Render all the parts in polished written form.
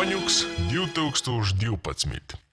Boņuks 2012.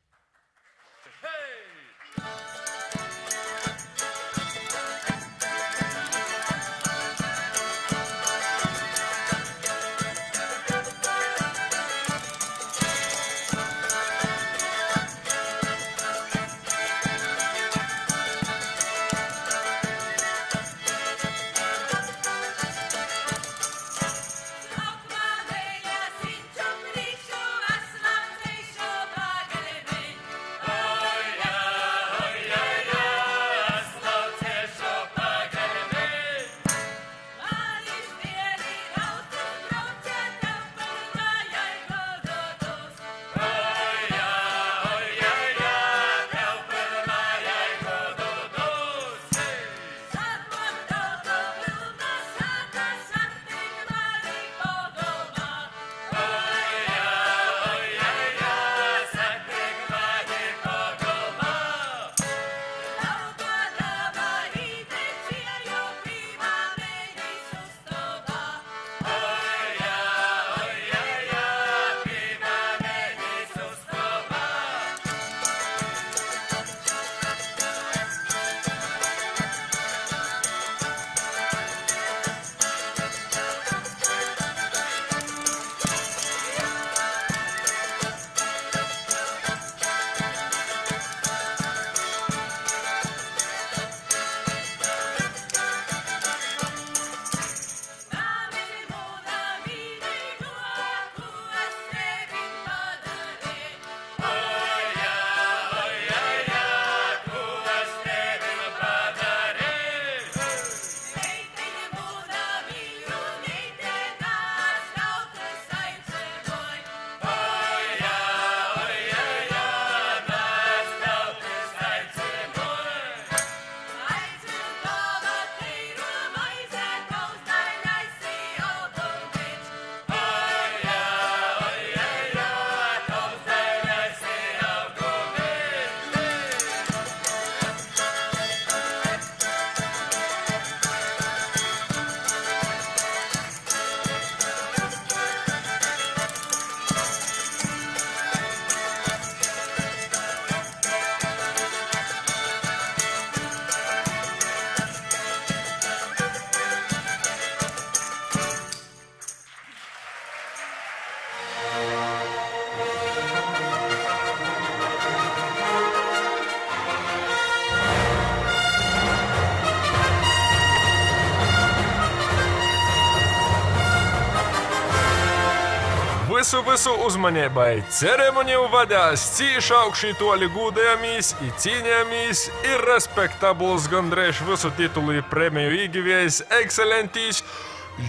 Visu uzmanībai ceremoniju vadās cīši augšītoli gūdējamīs, cīnījamīs ir respektabls gandrīz visu titulu premiju īgivējs ekscelentīs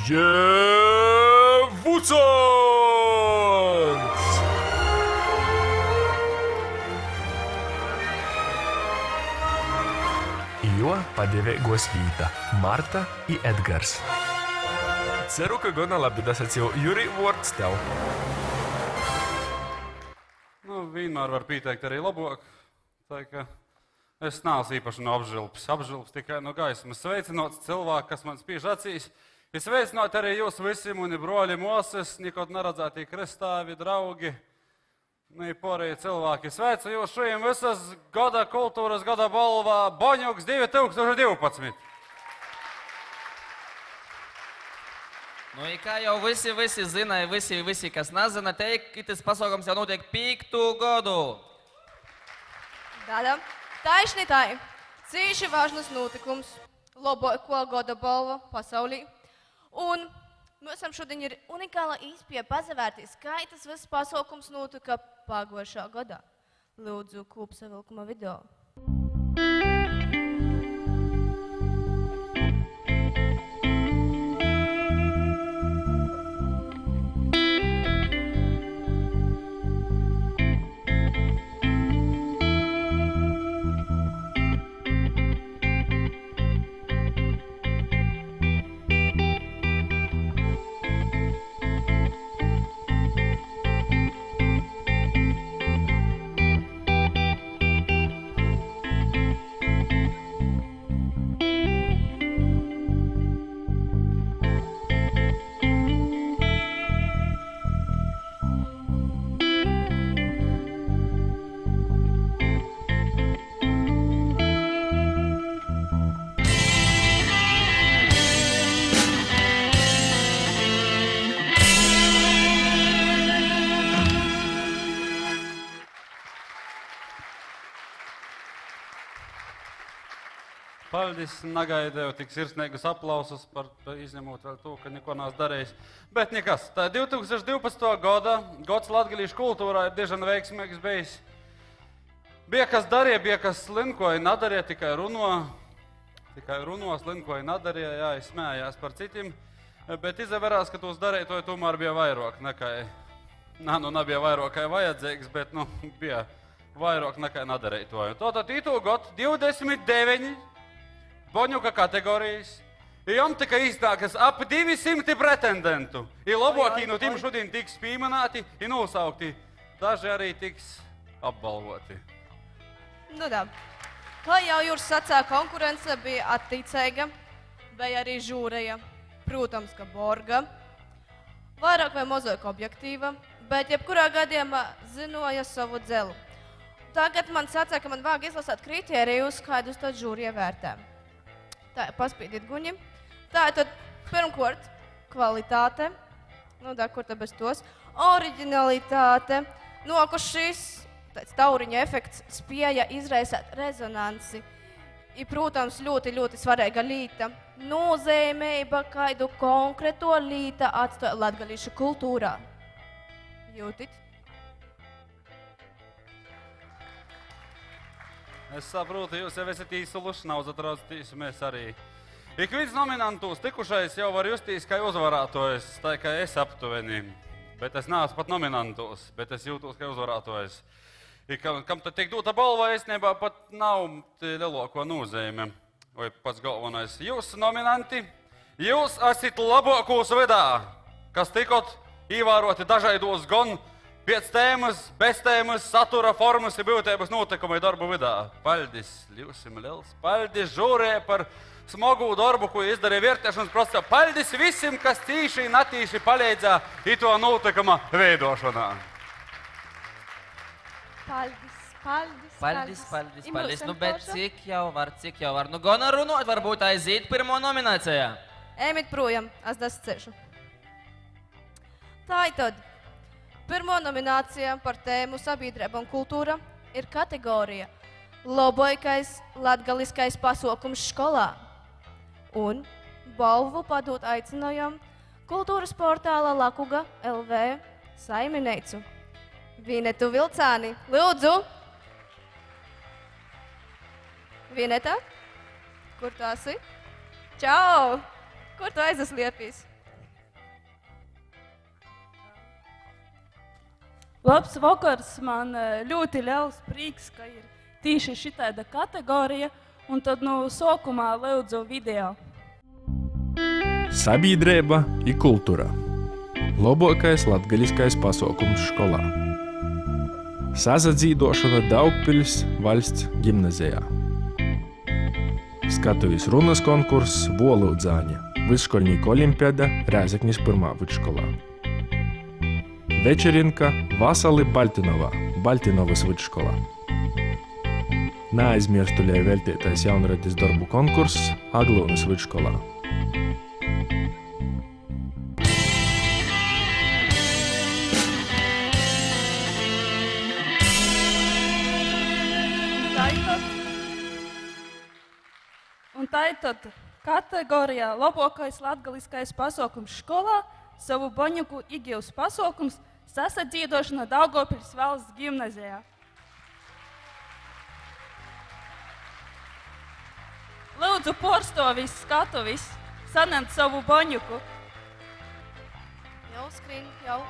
Jēvucons! Jo padevīgos vīta Marta i Edgars. Ceru, ka gana labi dasacīju. Juri, vārds tev. Vienmēr var pieteikt arī labāk. Tā kā es neesmu īpaši no apžilpas. Apžilpas tikai no gaismas. Sveicinots cilvēki, kas man spiež acīs. Es sveicinātu arī jūs visi, mani broļi, moses, nekot neredzētī kristāvi, draugi. Pārējie cilvēki. Sveicu jūs šodien visas gada kultūras gada balvā Boņuks 2012. Kā jau visi zina, visi, kas nezina, tas pasaukums jau notiek 5. gadu. Tāda, taisni tā. Cīši važnas notikums, labāko gada balva pasaulī. Un mēs šodien ir unikāla iespēja pazavērties, kā tas viss pasaukums notika pagājušā gadā. Lūdzu, kopsavilkuma video. Paldies, negaidēju tik sirsnīgus aplausus par izņemot vēl to, ka neko nav darījis. Bet nekas, tā 2012. gads latgalīšu kultūrā ir diezgan veiksmīgs bijis. Bija kas darīja, bija kas slinkoja, nedarīja, tikai runo, slinkoja, nedarīja, jā, smējās par citiem. Bet izavērās, ka tos darīja, tomēr bija vairāk nekā, nebija vairāk kā vajadzīgs, bet, bija vairāk nekā nedarīja to. Tātad itu gadu 29 boņuka kategorijas, jom tika iznākas ap 200 pretendentu. Ir labākī no tiem šodien tiks pieminēti, ir nosaukti, daži arī tiks apbalvoti. Nu tā, kā jau jūs sacīja, konkurence bija attīcīga, bija arī žūreja, protams, ka borga, vairāk vai mazāk objektīva, bet jebkurā gadījumā zinoja savu dzelu. Tagad man sacīja, ka man vajag izlasīt kritērijus, kādus tad žūrija vērtē. Tā, paspīdīt guņi. Tā, tad pirmkārt kvalitāte, kur tad bez tos, oriģinalitāte, ka šis tauriņa efekts spēja izraisīt rezonansi. Ir, protams, ļoti, ļoti svarīga līta. Nozīmība, kādu konkrēto līta atstāja latgalīšu kultūrā. Jūtit? Es saprotu, jūs jau esat īsuluši, nav zatraucīties, mēs arī. Ik viens nominantus tikušais jau var justīs, kā uzvarētojs, tā kā es aptuveni. Bet es neesmu pat nominantus, bet es jūtos, kā uzvarētojs. Kam tad tiek dota balva, esnībā pat nav lielāko nozīme. Vai pats galvenais. Jūs, nominanti, jūs esat labākos vidā, kas tikot ievēroti dažādos gan pēc tēmas, bez tēmas, satura, formas ir būtības notikumai darbu vidā. Paldies, ļūsim liels. Paldies žūrē par smagu darbu, ko izdarīja vērtēšanas procesā. Paldies visiem, kas tīši un attīši palīdzā ito notikuma veidošanā. Paldies. Nu, bet cik jau var. Nu, gana runot, varbūt aiziet pirmo nominācijā. Ēmit projām, es dascešu. Tātad, pirmo nominācija par tēmu sabiedrība un kultūra ir kategorija Labākais latgaliskais pasaukums skolā. Un balvu padot aicinājām kultūras portāla Lakuga LV saimnieci Vinetu Vilcāni. Lūdzu! Vineta? Kur tu esi? Čau! Kur tu aizasliepīs? Labs vakars, man ļoti liels prieks, ka ir tieši šitāda kategorija, un tad sākumā lūdzu video. Sabiedrība ir kultūra. Labākais latgaliskais pasaukums skolā. Sazadzīdošana Daugpiļs valsts gimnazijā. Skatuves runas konkurss Volūdzāņa. Vidškolnīku olimpiada Rēzeknis 1. vidskolā. Večerinka Vasali Baltinovā, Baltinovas vidskolā. Neaizmirstuļai veltītais jaunradis darbu konkurss Aglūnas vidskolā. Un tātad kategorijā Labākais latgaliskais pasaukums skolā savu boņuku igivs pasaukums sasadzīdošana Daugavpils valsts gimnazijā. Lūdzu, porstovis, skatuvis, sanemt savu boņuku. Jau skrien, jau.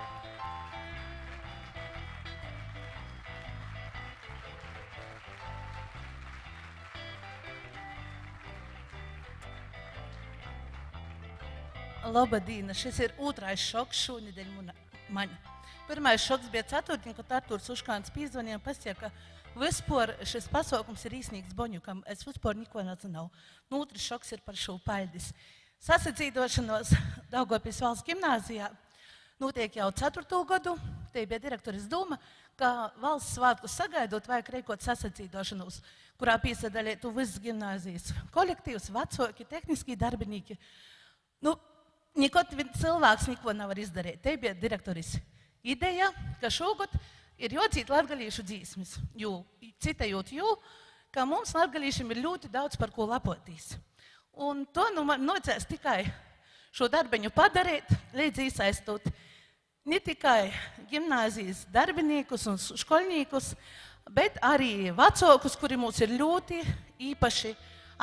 Labadīna, šis ir otrais šoks šonedēļ man. Pirmais šoks bija ceturtdien, kad Artūrs Uškāns pīzvanīja un pasaka, ka vispār šis pasaukums ir īsnīgs boņukam. Es vispār neko nezināju. Otrs šoks ir par šo paldies. Sasacīdošanos Daugavpils valsts gimnāzijā notiek jau 4. gadu. Te bija direktoris doma, ka valsts svētkus sagaidot vajag reikot sasacīdošanos, kurā piesadalītu visas gimnāzijas kolektīvs, vecāki, tehniskie darbinīki. Nekot cilvēks neko nevar izdarīt. Te bija direktoris ideja, ka šogad ir jocīt latgalīšu dzīsmes. Jo, citējot, ka mums latgalīšiem ir ļoti daudz par ko lapotīs. Un to man nocēs tikai šo darbiņu padarīt, līdz iesaistot ne tikai gimnāzijas darbinīkus un školnīkus, bet arī vecākus, kuri mums ir ļoti īpaši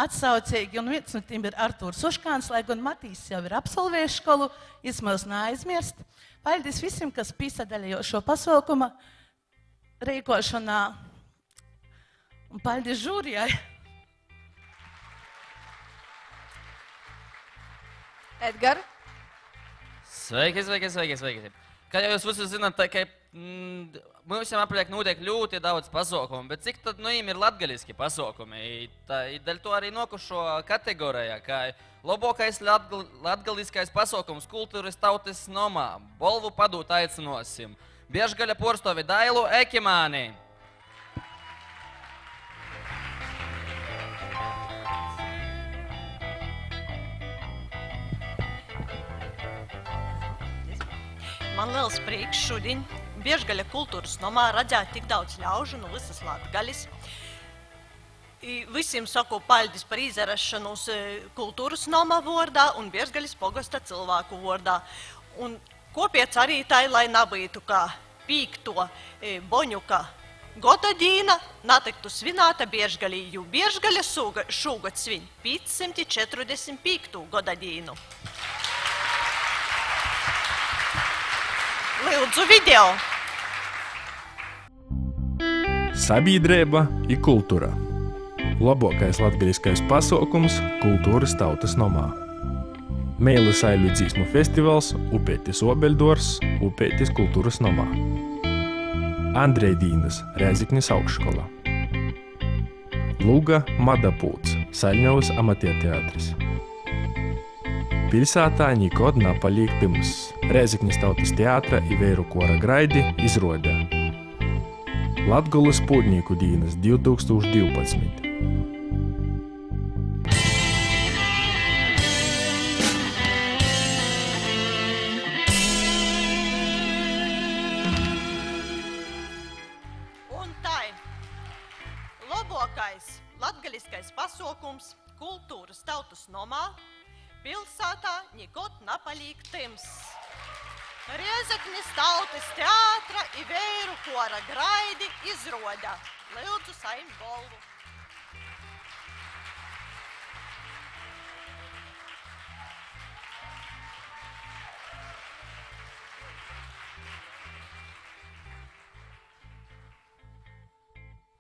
atsaucīgi. Un viens no tiem ir Artūrs Uškāns, lai gan Matīs jau ir absolvējis skolu, vismaz neaizmirst. Paldies visiem, kas piesaistīja šo pasākumu rīkošanā. Un paldies žūrijai. Edgar? Sveiki. Kā jau jūs visi zināt, tā kā mums jau apliek notiek ļoti daudz pasaukumu, bet cik tad nu ir latgaliski pasaukumi? Daļ to arī nokušo kategorijā, kā labākais latgaliskais pasaukums kultūras tautas nomā. Bolvu padūt aicinosim. Biežgaļa porstovi Dailu Ekimāni. Man liels prieks šodien Biežgaļa kultūras nomā redzēt tik daudz ļaužu no visas Latgalis. Visiem saku paldies par izrašanos kultūras nomā vordā un Biežgaļas pogasta cilvēku vordā. Un kopiec arī tai, lai nabītu, kā 5. Boņuka goda dīna natiktu svinēta Biežgaļī, jo Biežgaļa šūgad svin 545. goda dīnu. Lūdzu video! Sabiedrība i kultūra. Labākais latgaliskais pasaukums kultūras tautas nomā. Meilu saiļu dzīsmu festivāls Upeitis Obeļdors, Upeitis kultūras nomā. Andrejdīnas Rēziknis augšskola. Lūga Madapūts, Saļņovas amatierteātris. Pilsētā nikod napalīk tymss. Rēziknis tautas teātra i vēru kora graidi izrodē. Latgulas pūdnīku dīnas 2012. Un tai, labākais latgaliskais pasaukums kultūras tautas nomā pilsētā nikod napalīk tymss. Rēzeknis tautas teātra i vēru kora graidi izroda. Lūdzu saim bolvu.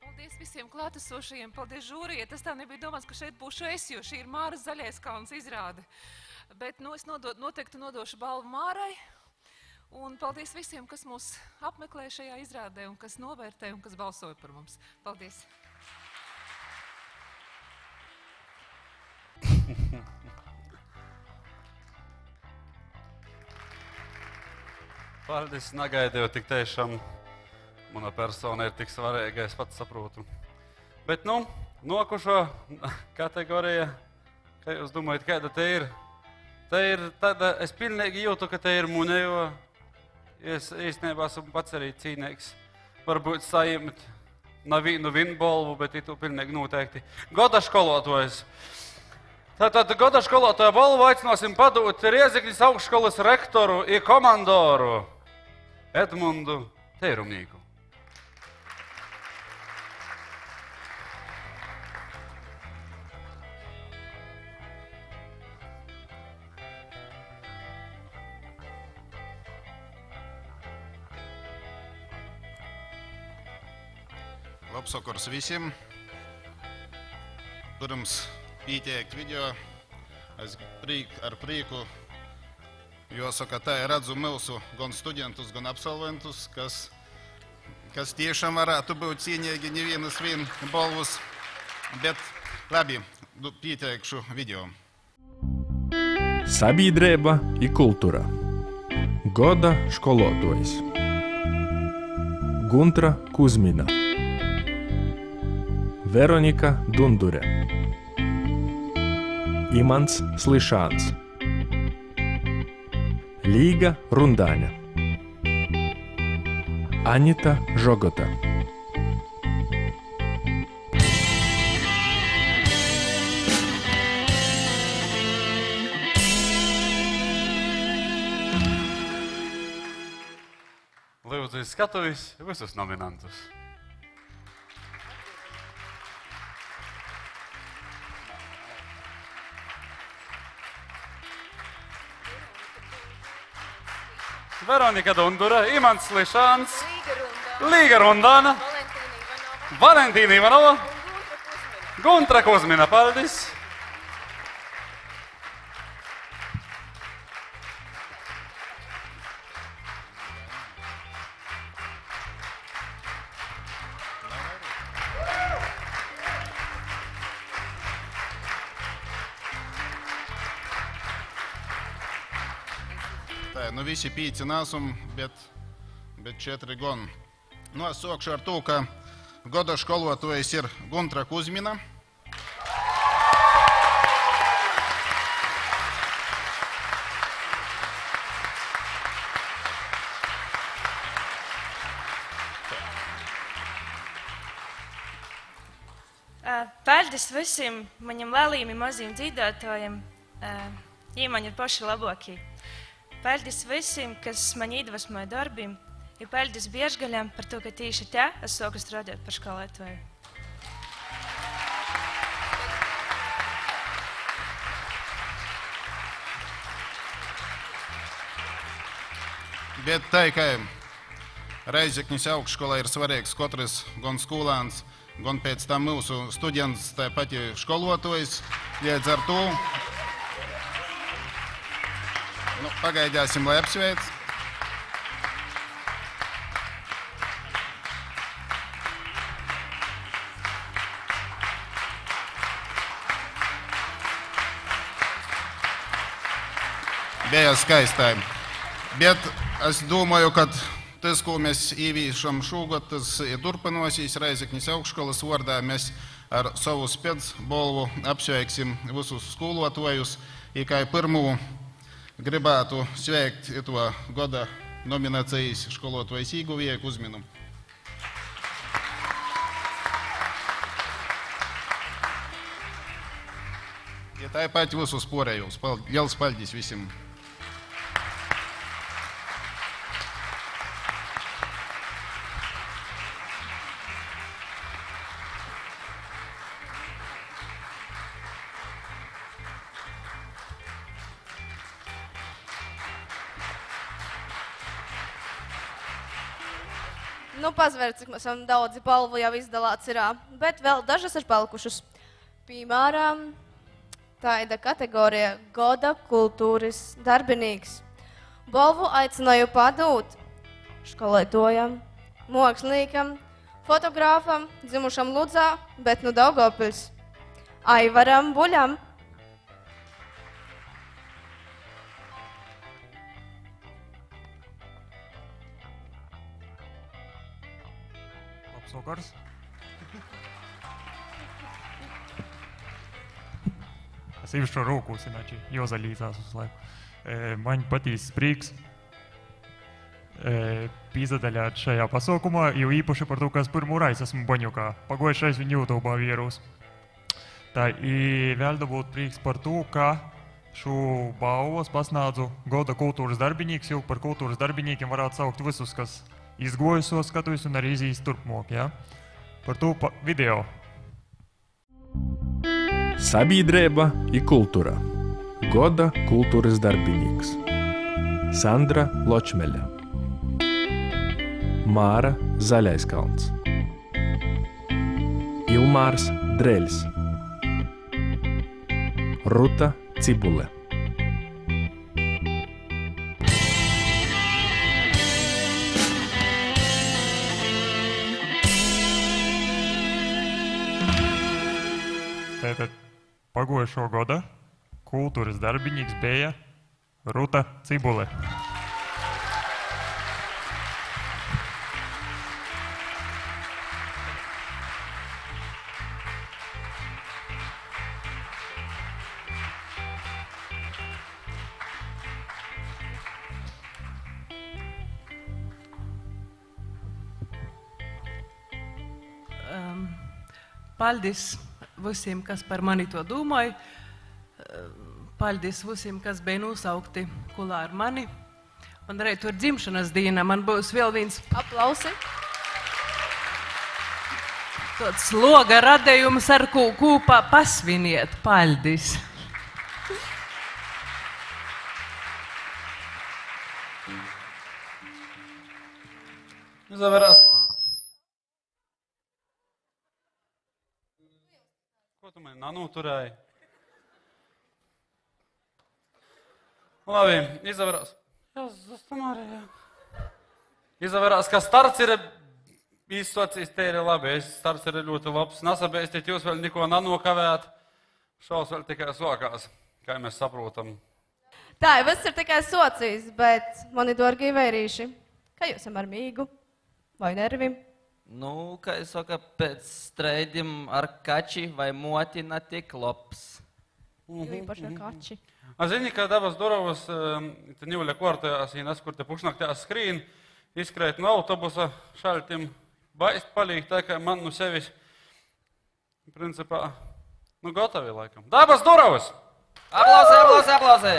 Paldies visiem klātesošajiem, paldies žūrijai. Tas tā nebija domāts, ka šeit būšu es, jo šī ir Māras Zaļais kalns izrāde. Bet es noteikti nodošu balvu Mārai. Un paldies visiem, kas mūs apmeklē šajā izrādē un kas novērtē un kas balsoja par mums. Paldies! Paldies, negaidīju tik tiešām. Mana persona ir tik svarīga, es pats saprotu. Bet, nokušo kategorija, kā jūs domājat, kāda te ir? Te ir tāda, es pilnīgi jūtu, ka te ir mune, jo es īstenībā esmu pats arī cīnīgs. Varbūt sajimt nav vienu bolvu, bet itu pilnīgi noteikti. Goda skolotojas. Tātad goda skolotoja balvu aicināsim padūt Rēzeknis augšskolas rektoru i komandoru Edmundu Teirumnīku. Labsakars visiem. Pirms pieteikt video, es ar prieku jāsaka, tā redzu mūsu gan studentus, gan absolventus, kas tiešām varētu būt cienīgi nevienas vien balvas, bet labi, pieteikšu video. Sabiedrība i kultūra. Goda skolotojs. Guntra Kuzmina. Veronika Dundure. Imants Slišāns. Līga Rundāņa. Anita Žogota. lūdzu uz skatuves visus nominantus. Veronika Dundura, Imants Lišāns, Līga Rundāna, Valentīna Ivanova, Guntra Kuzmina, paldies! Nu visi 5 nesam, bet 4 gan. Nu, es sākšu ar to, ka gada skolotājs ir Guntra Kuzmina. Paldies visiem maņam lieliem maziem dzīvotājiem. Viņi ir paši labākie. Paldies visiem, kas man iedvesmoja darbiem, un paldies Biežgaļam par to, ka tieši te es sāku strādāt par skolotāju. Bet tā, ka Reizeknis augšskolā ir svarīgs katrs gan skolāns, gan pēc tam mūsu students, tāpat ir skolotājs. Līdz ar to pagaidāsim, lai apsveic. Bija skaistā. Bet es domāju, ka tas, ko mēs ieviešam šogad, tas ir turpinosies Reizeknis augšskolas vārdā. Mēs ar savu spēcbalvu apsveiksim visus skolotājus. Kā pirmo gribētu sveikt to gada nominācijas skolotājas ieguvēju Kuzminu. Ja tāpat visus pārējos. Liels paldies visiem! Nu, pazvērt, cik mēs esam daudzi balvu jau izdalāts ir, bet vēl dažas ir palikušas. Piemēram, tāda kategorija Gada kultūras darbinīgs. Balvu aicināju padūt skolotājam, māksliniekam, fotogrāfam, dzimušam Ludzā, bet nu Daugavpils, Aivaram Buļam. Vakars. Es īpaši rūkos, inači jozalīzās uz laiku. Man patīs prieks pīzadaļāt šajā pasaukumā, jo īpaši par to, ka es pirmo reizi esmu Boņukā. Pagojušais viņu YouTube'ā vierūs. Tā ir vēl dabūt prieks par to, ka šo balvos pasnādzu Gada kultūras darbinīgs, jo par kultūras darbinīkiem varētu saukt visus, kas izgojusos skatuvis un arī izīs turpmāk, ja? Par to video. Sabiedrība i kultūra. Gada kultūras darbinīgs. Sandra Ločmeļa. Māra Zaļaiskalns. Ilmārs Dreļs. Ruta Cibule. Tātad pagojušo gada kultūras darbinīgs bija Ruta Cibule. Paldies visiem, kas par mani to domāja. Paldies visiem, kas bija nosaukti kolā ar mani. Man arī tur dzimšanas diena, man būs vēl viens aplausi. Tāds loga radījums, ar ko kopā pasviniet. Paldies! Izavērās. Ko tu mani nanoturēji? Labi, izavērās. Izavērās, ka starts ir izsocījis, te ir labi. Starts ir ļoti labs. Nasabēstiet, jūs vēl neko nanokavēt. Šaus vēl tikai sokās, kā mēs saprotam. Tā, viss ir tikai socijas, bet mani dorgi vērīši. Kā jūs ar mīgu vai nervim? Nu, kā es saku, pēc streidim ar kači vai moti netik labs. Jo īpaši ar kači. A zini, ka dabas durovas, te ņūļa kortojās, nes, kur te pušnaktās skrīn, izkrēt no autobusa šaltim, baist palīk, tā kā man nu sevis, principā, nu gotavi laikam. Dabas durovas! Aplausi, aplausi, aplausi!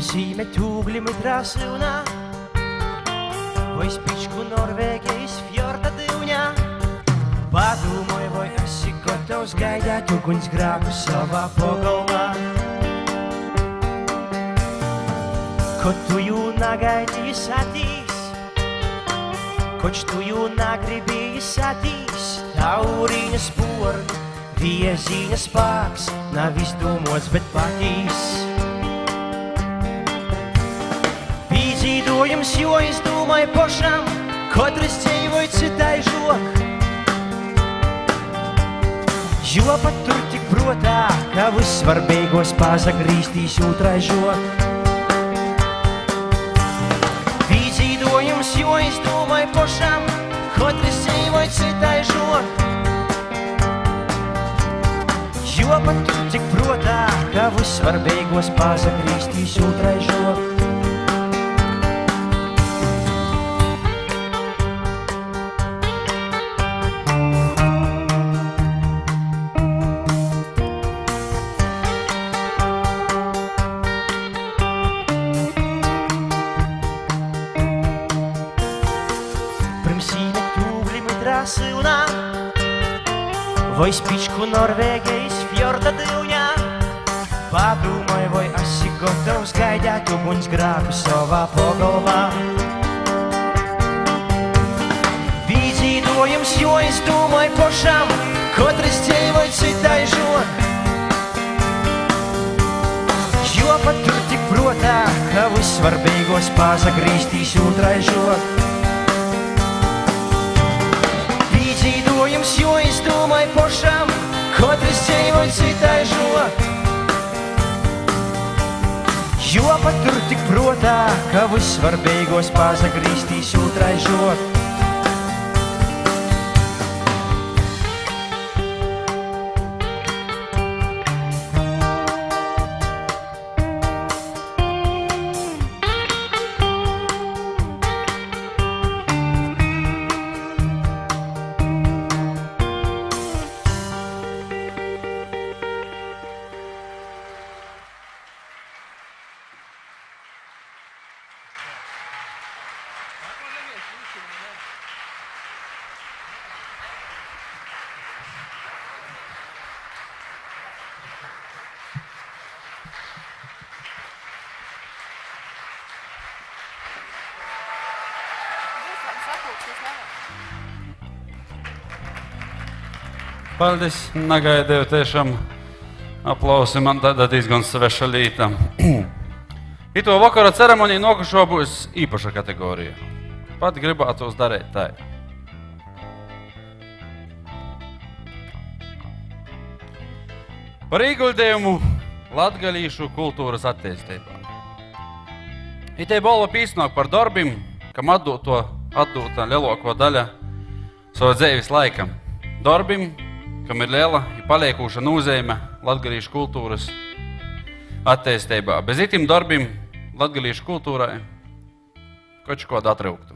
Zīme tūgļi mi drāsūnā, vai spičku Norvēģijas fjorda divņā. Padomāju, vai esi gatavs gaidāt ugunsgrāku savā pogalmā. Kod tu jū nagaidīji satīs, koč tu jū nagribīji satīs, taurīņa sporni, viezīņa spāks, nav izdomots, bet patīs. Dzīvojams, jo es domāju pašam, katrs dzīvoja citai žok. Jo pat tur tik protā, ka viss var beigos pazagrīstīs otrai žok. Dzīvojams, jo es domāju pašam, katrs dzīvoja citai žok. Jo pat tur tik protā, ka viss var beigos pazagrīstīs otrai žok. Vai spičku Norvēģijas fjorda divņā. Padomāju, vai esi gatavs gaidāt ugunsgrāku savā pogalmā. Dzīvojams, jo es domāju pašam, katrs dzīvoja citai žok. Jo pat tur tik protā, ka viss var beigos pazagrīstīs otrai žok. Dzīvojams, jo es domāju pašam, katrs dzīvoja citai žok. Jo pat tur tik protā, ka viss var beigos pazagrīstīs otrai žok. Paldies, negaidīju tiešām aplausi, man tādā diezgan sveša līta. Ito vakara ceremonija nokušo būs īpaša kategorija. pat gribētos darīt tā. Par ieguldījumu latgalīšu kultūras attīstībā. Itei balva pīsnāk par darbim, kam atdūta lielāko daļa savu dzīves laikam. Darbim, kam ir liela i paliekūša nozīme latgalīšu kultūras attīstībā. Bez itim darbim latgalīšu kultūrai koč kādu atrauktu.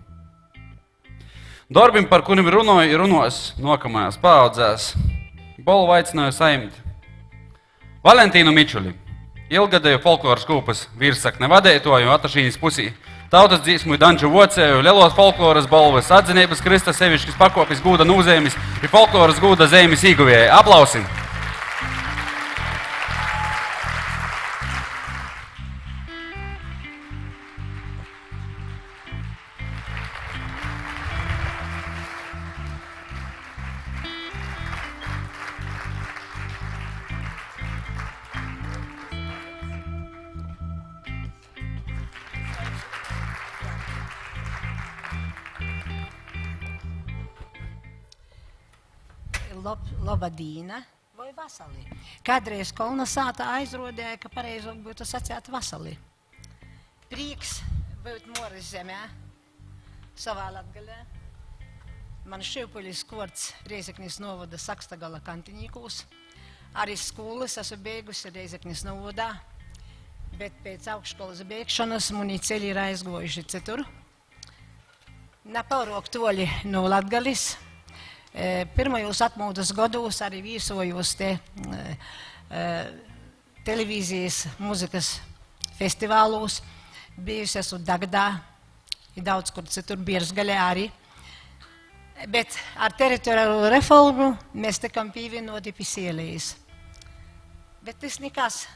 Darbim, par kurim runāju, ir runos nākamajās paaudzēs, balvu aicināju saimt Valentīnu Mičuli, ilgadēju folkloras kūpas vīrsakne vadētoju Atašīņas pusī, tautas dzīsmu Danču vocēju, lielos folkloras balvas, atzinības Krista sevišķis pakopis gūda nūzēmis i folkloras gūda zēmis īguvējai. Aplausi! Labadīna vai vasali. Kādreiz kolonizātā aizrodēja, ka pareizāk būtu sacēt vasali. Prīks būt Moras zemē, savā Latgalē. Man šivpuļis korts Reizeknis novada Sakstagala kantinīkūs. Arī skolas esmu beigusi Reizeknis novadā, bet pēc augšskolas beigšanas muni ceļi ir aizgojuši citur. Nepārāk toļi no Latgalis. Pirmajos atmodas gados arī vīsojos te televīzijas muzikas festivālos, bijusi esmu Dagdā, daudz kur citur Birzgaļē arī. Bet ar teritoriālo reformu mēs tikam pievienoti pie Sielijas. Bet tas nekas.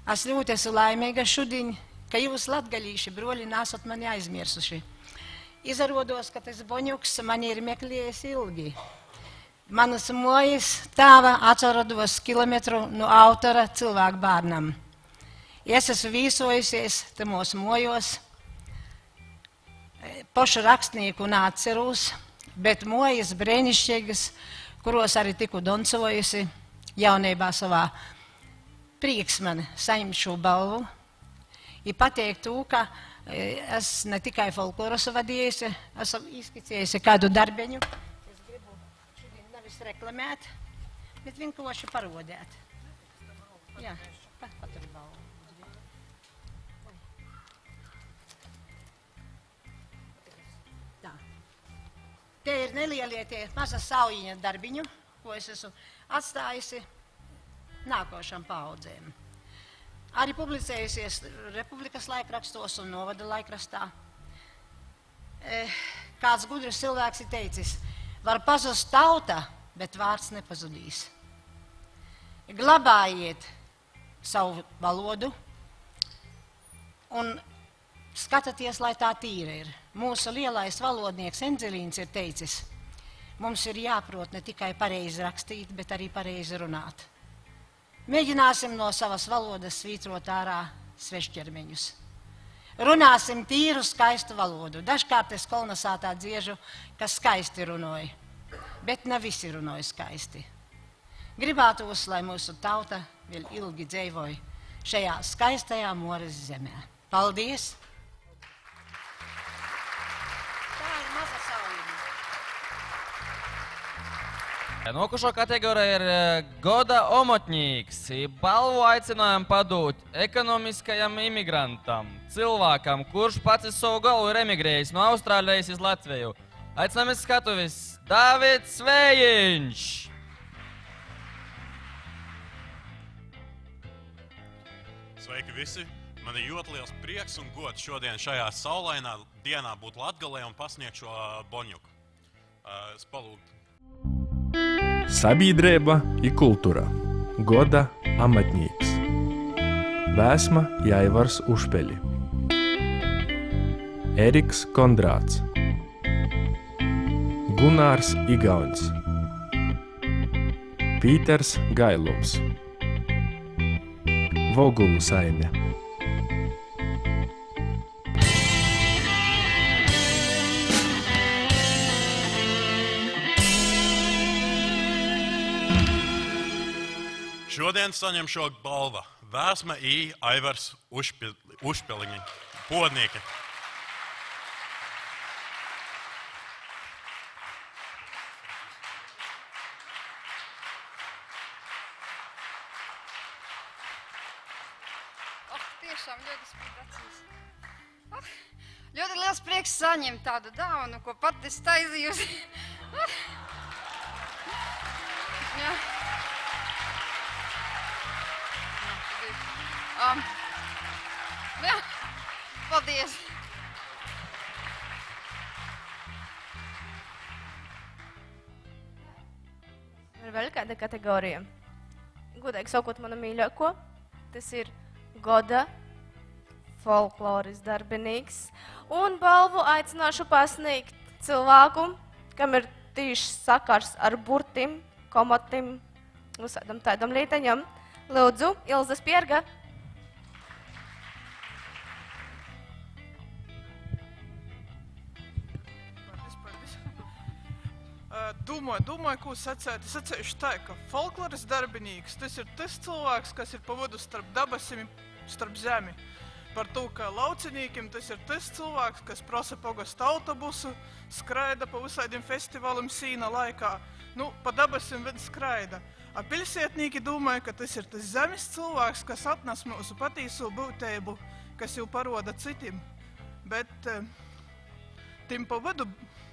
Es ļoti esmu laimīga šodien, ka jūs latgalīši broļi nesat mani aizmirsuši. Izrādos, ka tas boņuks man ir meklējis ilgi. Manas mojas tāva atrodas kilometru no autora cilvēku bērnam. Es esmu vīsojusies tamos mojos, pašu rakstnieku neatceros, bet mojas brēnišķīgas, kuros arī tiku doncojusi jaunībā savā. Prieks man saņemt šo balvu. I pateikt to, ka es ne tikai folkloras vadījusi, esmu izskicējusi kādu darbeņu. Es gribu šodien nevis reklamēt, bet vienkārši parodēt. Jā, patur balvu. Tā. Te ir nelielie tie maza saujiņa darbiņu, ko es esmu atstājusi nākošām paaudzēm. Arī publicējusies Republikas laikrakstos un novada laikrastā. Kāds gudrs cilvēks ir teicis, var pazust tauta, bet vārds nepazudīs. Glabājiet savu valodu un skatieties, lai tā tīra ir. Mūsu lielais valodnieks Enzelīns ir teicis, mums ir jāprot ne tikai pareizi rakstīt, bet arī pareizi runāt. Mēģināsim no savas valodas svītrot ārā svešķermeņus. Runāsim tīru, skaistu valodu. Dažkārt es kolonizātā dziežu, kas skaisti runāja, bet ne visi runāja skaisti. Gribētos, lai mūsu tauta vēl ilgi dzīvoja šajā skaistajā Moras zemē. Paldies! Tā ir maza saujuma. Nākošā kategorija ir goda omotņīgs. Balvu aicinājām padūt ekonomiskajam imigrantam, cilvēkam, kurš pats savu galvu ir emigrējis no Austrālijas uz Latviju. Aicināmies skatuvis Dāvids Vējiņš. Sveiki visi! Man ir ļoti liels prieks un gods šodien šajā saulainā dienā būt Latgalē un pasniegt šo boņuku. Es palūgtu. Sabiedrība i kultūra. Goda amatnieks. Vēsma Jaivars Ušpeli. Eriks Kondrāts. Gunārs Igauns. Pīters Gailums. Vogulu saime. Šodien saņem šo balvu Vēsma I. Aivars Ušpiliņi, podnieki. Tiešām ļoti spīdacīs. Ļoti liels prieks saņemt tādu dāvanu, ko pat es taisījusi. Jā. Jā, paldies. Ir vēl kāda kategorija. Godīgi sakot manu mīļāko, tas ir Goda folkloras darbinīgs. Un balvu aicināšu pasniegt cilvēku, kam ir tieši sakars ar burtim, komatim, visādam tādam līteņam. Lūdzu, Ilza Spierga. Domāju, ko sacēt. Es sacējuši tā, ka folkloras darbinīgs, tas ir tas cilvēks, kas ir pa vodu starp dabasim, starp zemi. Par to, ka laucinīkiem tas ir tas cilvēks, kas prasa pogasta autobusu, skraida pa visādiem festivālim sīna laikā. Nu, pa dabasim vien skraida. A pilsētnīki domāja, ka tas ir tas zemes cilvēks, kas atnes mūsu patīso būtību, kas jau paroda citiem. Bet tim pa vodu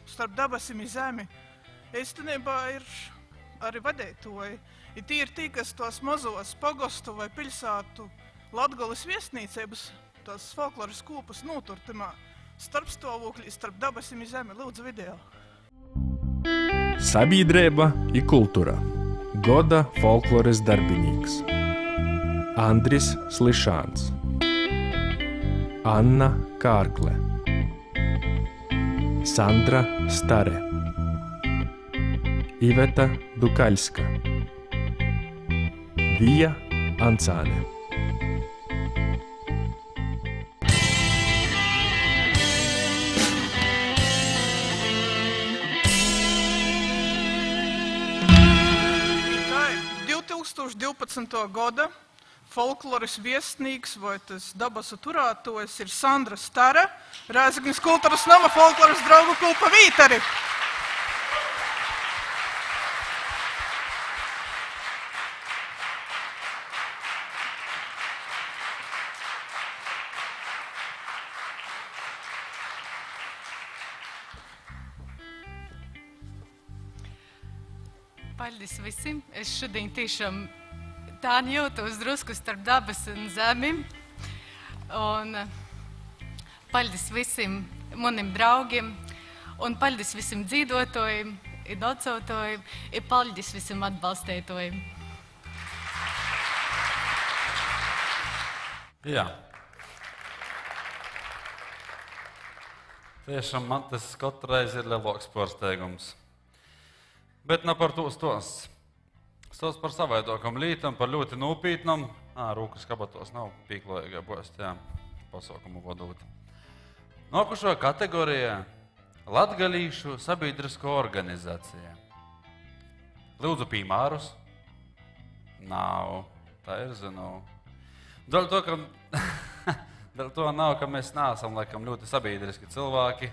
starp dabasim i zemi īstenībā ir arī vadētoji. I tie ir tī, kas tos mazos pogostu vai pilsētu Latgoles viesnīcības, tos folkloras kūpus noturtimā, starp stāvoklī, starp dabasim i zemi. Lūdzu video. Sabiedrība i kultūra. Goda folkloras darbinīgs. Andris Slišāns. Anna Kārkle. Sandra Stare. Iveta Dukaļska. Vija Ancāne. Tā ir 2012. gada folkloras viesnīgs vai tas dabasu turētojs ir Sandra Stare, Rēzeknes kultūras nama folkloras draugu kulpa Vīteri. Paldies visiem. Es šodien tiešām tā jūtos drusku starp dabas un zemi. Un paldies visiem manim draugiem. Un paldies visiem dzīvotājiem, docotājiem. Un paldies visiem atbalstētājiem. Jā. Tiešām man tas katru reizi ir lielāks pārsteigums. Bet ne par to stos. Stos par savaidokam lītam, par ļoti nūpītnam. Rūkas kabatos nav pīklojīgā bost, jā, pasaukumu vadūt. Nokušo kategorija Latgalīšu sabiedrisko organizācija. Lūdzu piemērus? Nav, tā ir zinu. Dēļ to nav, ka mēs neesam laikam ļoti sabiedriski cilvēki.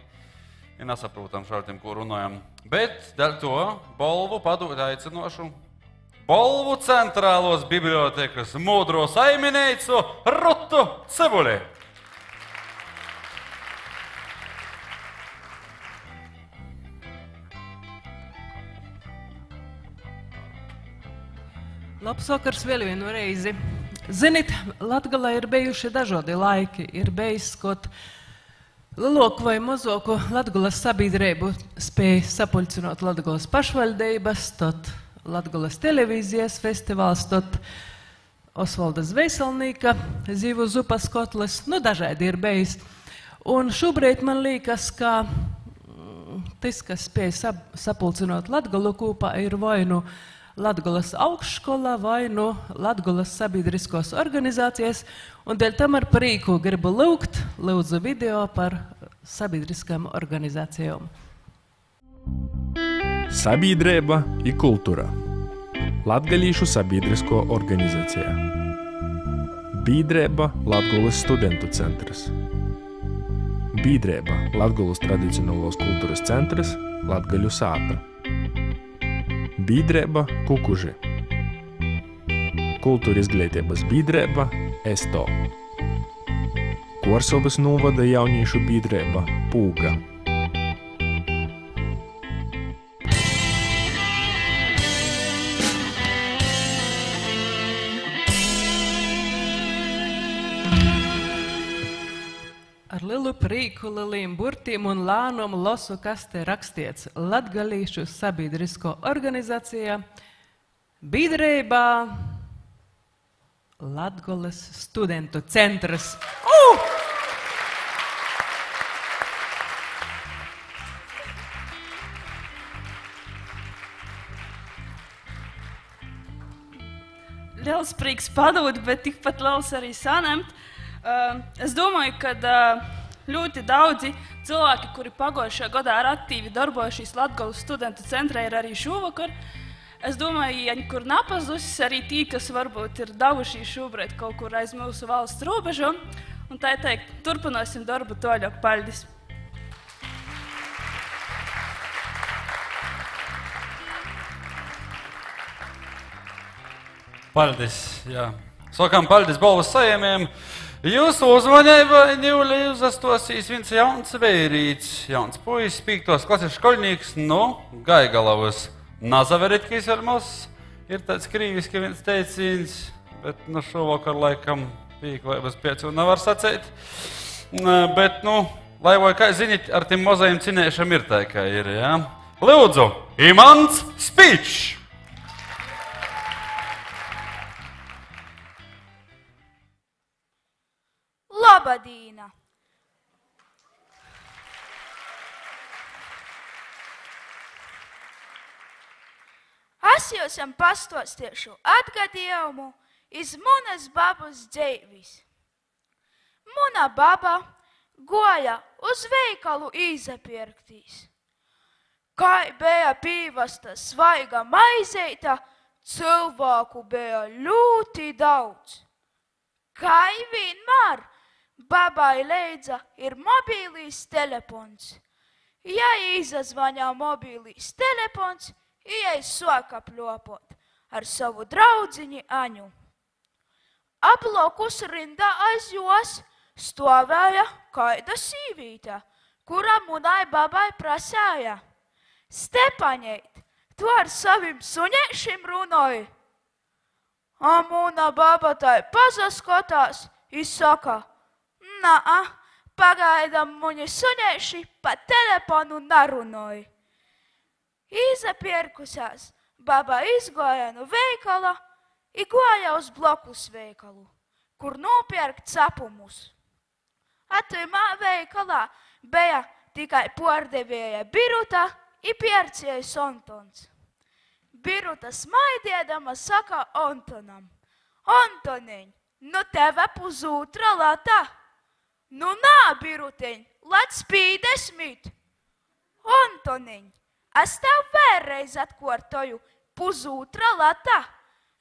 Ja nesaprotam šādiem, ko runājam. Bet dēļ to balvu padot aicinošu Balvu centrālos bibliotekas mūdro saimineicu Rutu Cebuli. Labs vakars vēl vienu reizi. Zinit, Latgalē ir bijuši dažādi laiki. Ir bijis kaut lielāku vai mazāku Latgales sabiedrību spēja sapulcināt Latgales pašvaldības, tad Latgales televīzijas festivāls, tad Osvalda Zveiselnīka Zīvu zupas kotlis, nu dažādi ir bijis. Un šobrīd man liekas, ka tas, kas spēja sapulcināt Latgalu kopā, ir vai nu Latgales augšskola vai nu Latgales sabiedriskos organizācijas, un dēļ tam ar prīku gribu lūgt, lūdzu video par sabiedriskām organizācijām. Sabiedrība i kultūra. Latgalīšu sabiedrisko organizācija. Bīdrēba Latgolas studentu centrs. Bīdrēba Latgolas tradicionālos kultūras centrs Latgaļu sāta. Bīdrēba Kukuži. Kultūra izglītības bīdrēba ESTO. Korsovas novada jauniešu bīdrēba Pūga. Ar lielu prīku, lieliem burtiem un lānumu losu, kas te rakstīts Latgalīšu sabiedrisko organizācijā Bīdrēba Latgolas studentu centrs. Liels prieks padūt, bet tikpat liels arī saņemt. Es domāju, ka ļoti daudzi cilvēki, kuri pagājušajā gadā ir aktīvi darbojušies Latgolas studentu centrā, ir arī šovakar. Es domāju, ja kur napazusis arī tī, kas varbūt ir devušies šobrīd kaut kur aiz mūsu valsts robežu. Un tā teikt, turpināsim darbu toļāk. Paldies! Paldies, jā. Sakām paldies balvas saņēmējiem. Jūsu uzmanībai Ņūlī uzastosīs viens jauns vērīts, jauns puisis, 5. klases škoļnieks no Gaigalavas. Nazaverit, ka izvarmos, ir tāds krīviski viens teicīns, bet šovakar laikam pīklēbas pēc un nevar sacēt. Bet, lai vai kā zinīt, ar tiem mozajiem cinēšam ir tā, kā ir, jā. Lūdzu, Imants Spīčs! Labadīna! Es jums pastostiešu atgadījumu iz munas babas dzeivis. Muna baba goja uz veikalu izapirktīs. Kai bija pīvasta svaiga maizeita, cilvēku bija ļoti daudz. Kai vienmēr babai leidza ir mobīlīs telefons. Ja izazvaņā mobīlīs telefons, Ijai soka pļopot ar savu draudziņi Aņu. Aplokus rindā aiz jos stovēja kaida sīvīte, kura munai babai prasēja. Stepaņeit, tu ar savim suņēšim runāji? A muna baba tai pazaskotās i saka, nā, pagaidam muņi suņēši pa telefonu narunāji. Izapirkusās, baba izgoja no veikala i goja uz blokus veikalu, kur nopirkt sapumus. Atumā veikalā bija tikai pārdevēja Biruta i pierciejs Antons. Biruta smaidiedama saka Antonam, Antoniņ, nu teve pusotra lata. Nu nā, Biruteņ, lats 50. Antoniņ, es tev vēlreiz atkārtoju, pusotra lata.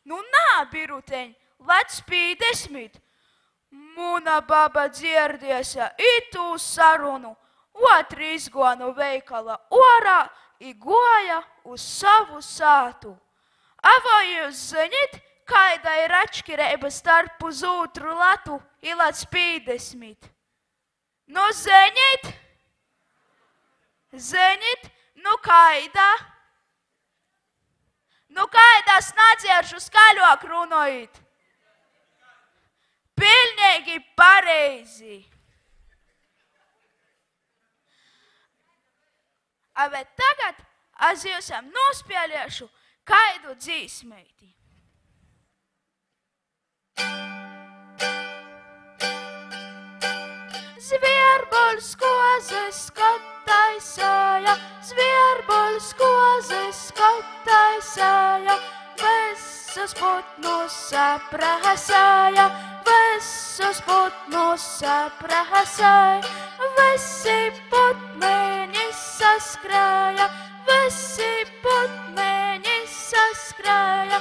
Nu nā, Biruteņ, lats 50. Muna baba dzirdiesa itū sarunu, otri izgoja no veikala orā i goja uz savu sātu. A vai jūs zināt, kāda ir atšķirība starp pusotru latu i lats 50? Nu zināt? Zināt? Nu kādā? Nu kādā snadzieršu skaļāk runājot? Pilnīgi pareizi. Bet tagad es jums nospēlēšu kādu dzīsmeiti. Zvierbols kozes skataisāja, zvierbols kozes skataisāja, visus putnus saprasāja, visus putnus saprasāja, visi putneņi saskrāja, visi putneņi saskrāja.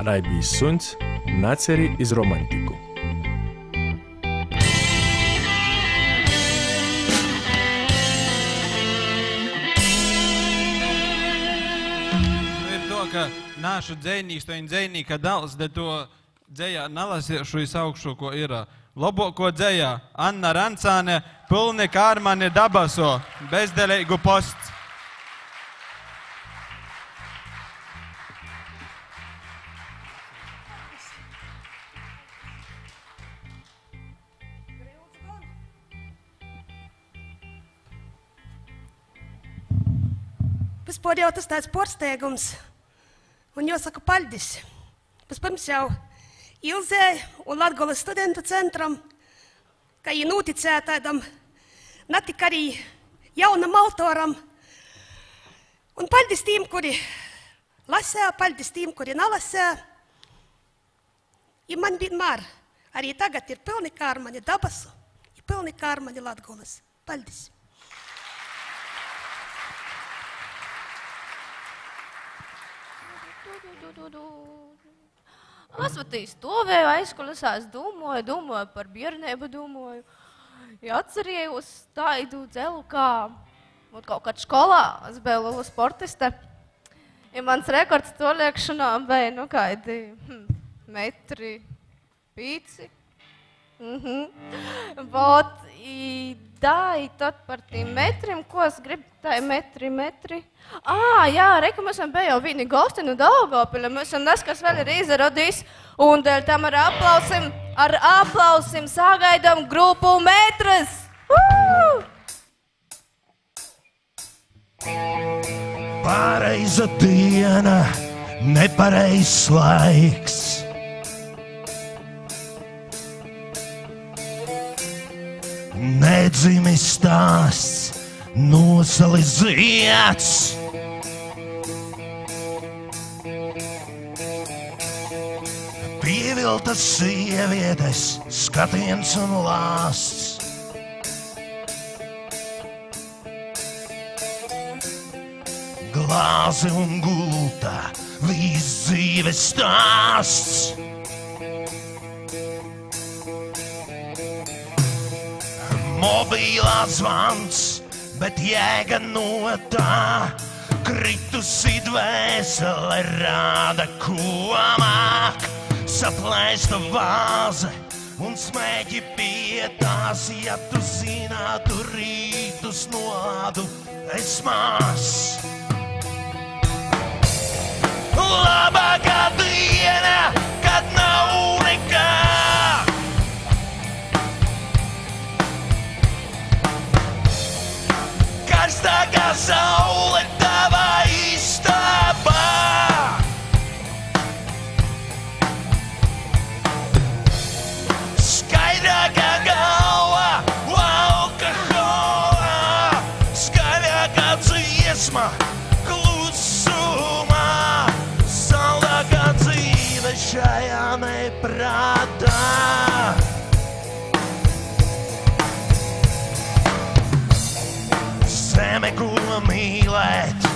Raibijs suns, naceri iz romantiku. Ka našu dzejnīgs, to viņa dzejnīka dals, de to dzejā nalasiešu izsaukšu, ko ir. Loboko dzejā Anna Rancāne, Pilni kārmani dabaso, bezdelīgu posts. Vispār jau tas tāds porsteigums. Un jāsaka paļdis. Vispirms jau Ilzei un Latgoles studentu centram, ka viņi noticēja tādam, ne tik arī jaunam autoram. Un paļdis tiem, kuri lasē, paļdis tiem, kuri nelasē. I man vienmēr arī tagad ir pilni kārmani dabasu, ir pilni kārmani Latgoles. Paļdis. Es vatī stāvēju aizkulisē, es domāju par bērnību, ja atcerējos tādu dzelu, kā kaut kad skolā, es biju liela sportiste, ja mans rekords to liekšanā bija, kādi metri 5. Vot, i tad par tiem metriem, ko es gribu, tā ir metri. Jā, reka, mēs jau bija jau vīni gosti no Daugavpile, mēs jau neskars vēl ir izradījis, un dēļ tam ar aplausim sagaidām grupu metras. Pareiza diena, nepareizs laiks. Nedzimis stāsts, nosalis zieds. Pieviltas sievietes, skatiens un lāsts. Glāze un gulta, viss dzīves stāsts. Mobilā zvans, bet jēga no tā, kritusi dvēsele rāda, ko māk. Saplēsta vāze un smēķi pie tās, ja tu zinātu rītus noādu, es mās. Labākā diena, kad nav nekā. Karstākā saule tavā istabā. Skaidrākā galva, alkohola, skaļākā dziesma, klusumā, saldākā dzīve šajā neprātā. Zeme, ko mīlēt,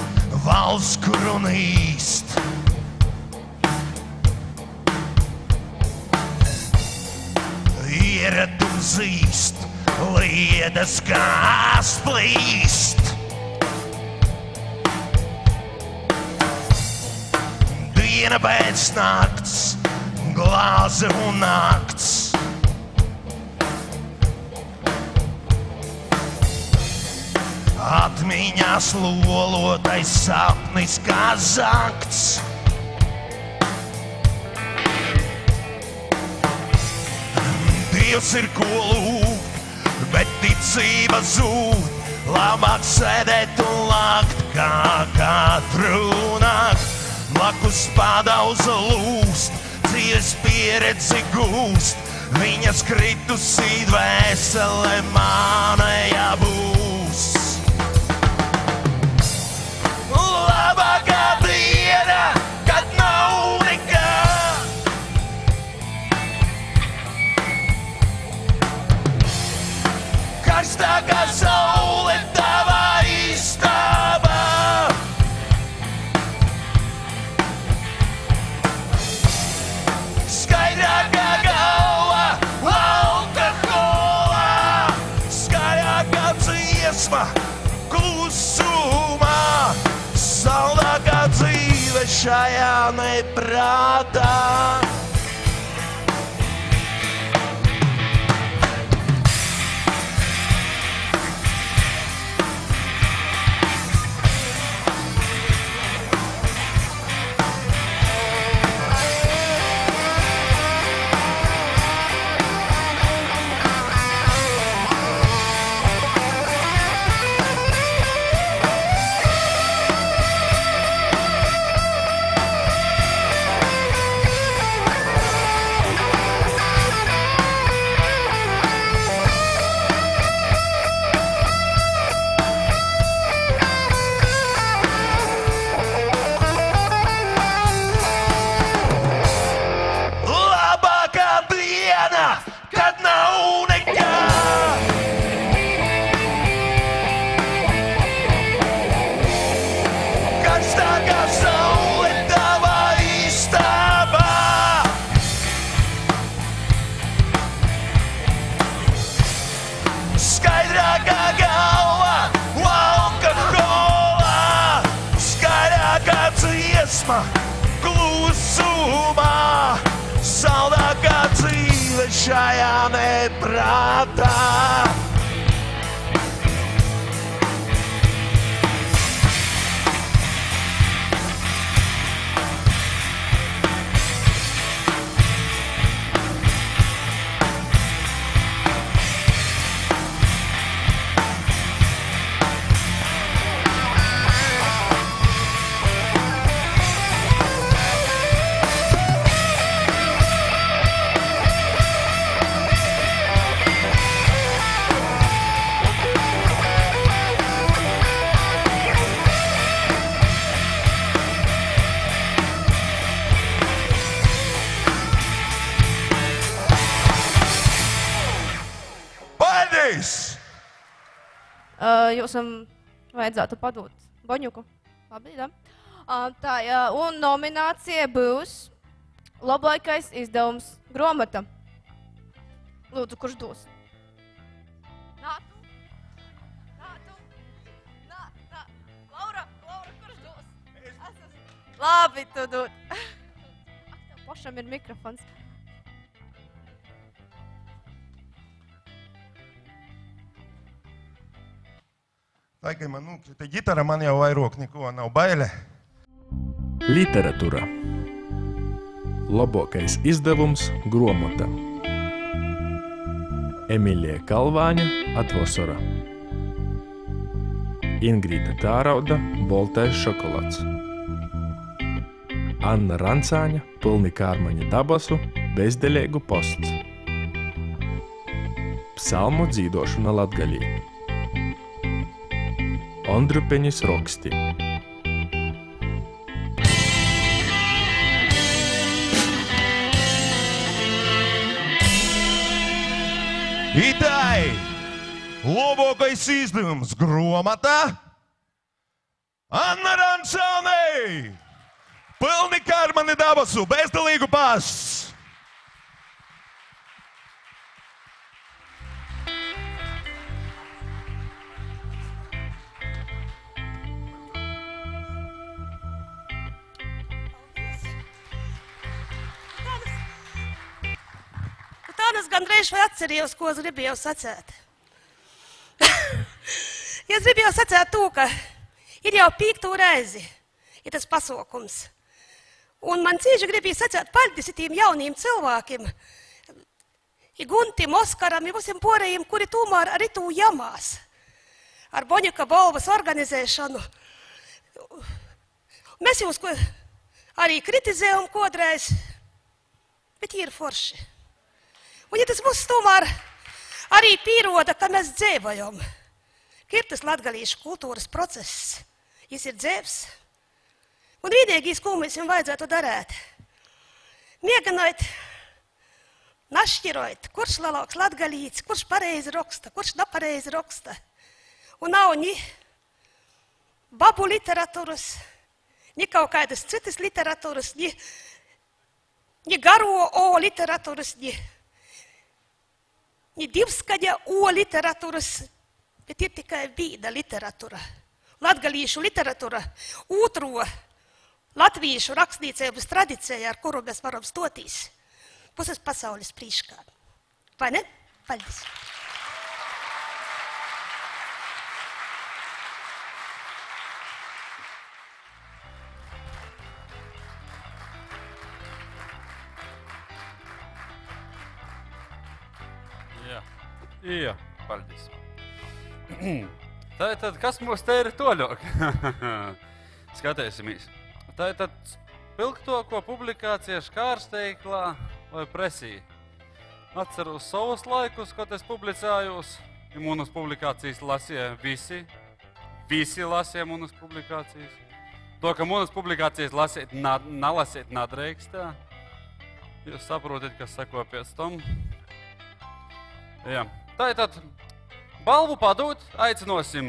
valsts, kuru nīst. Ieradums zīst, liedas kā splīst. Diena pēc nakts, glāze un nakts. Atmiņās lolotais sapnis kā zakts. Dievs ir ko lūgt, bet ticība zūd. Labāk sēdēt un lakt kā katru nakt. Blakus padauza lūst, dzīves pieredzi gūst. Viņas kritusī dvēsele manējā būs. Labākā diena, kad nav nekā. Karstākā saule tavā istabā. dziesma klusumā, saldākā dzīve šajā neprātā. Klusumā, saldākā dzīve šajā neprātā. Jūsam vajadzētu padot Boņuku. Labi, da? Tā, un nominācija būs labākais izdevums gromata. Lūdzu, kurš dos? Nātu? Laura, kurš dos? Labi, tu dod. Tev pašam ir mikrofons. Tā, ka man nukrita ģitara, man jau vairāk neko nav baile. Literatūra. Labākais izdevums gromata. Emīlija Kalvāņa Atvosora. Ingrīda Tārauda Boltais šokolāds. Anna Rancāņa Pilni kārmaņa dabasu bezdeļēgu posts. Psalmu dzīdošana latgalī. Ondrupeņas roksti. Itai labākais izdevums gromata Anna Rancānei Pilni kārmani dabasu bezdelīgu pasts. Es gandrīz vai atcerījos, ko es gribēju sacēt. Es gribēju sacēt to, ka ir jau 5. reizi ir tas pasaukums. Un man cīši gribēja sacēt paldies tiem jauniem cilvēkiem, i Guntim, Oskaram, i visiem porējiem, kuri tomēr arī to jamās ar Boņuka balvas organizēšanu. Mēs jūs arī kritizējam kodreiz, bet ir forši. Un ja tas mums tomēr arī pieroda, ka mēs dzīvojam, ka ir tas latgalīšu kultūras process, jis ir dzīvs. Un vienīgais, ko mēs jums vajadzētu darēt, mēģināt našķirot, kurš lielāks latgalīts, kurš pareizi raksta, kurš nepareizi raksta. Un nav ni babu literatūras, ni kaut kādas citas literatūras, ni garo o literatūras, ni divskaņa o literatūras, bet ir tikai vīda literatūra. Latgalīšu literatūra, otro latviešu rakstniecības tradīcija, ar kuru mēs varam stotīs puses pasaules priekšā. Vai ne? Paldies! Jā, paldies. Tātad, kas mums te ir toļok? Skatīsimies. Tātad, spilgto, ko publikācija škārsteiklā vai presī. Atceros savus laikus, kad es publicējos, ja manas publikācijas lasīja visi lasīja manas publikācijas. To, ka manas publikācijas lasīt, nalasīt nadreikstā. Jūs saprotat, kas sako pēc tam. Jā. Tātad, balvu padūt, aicinosim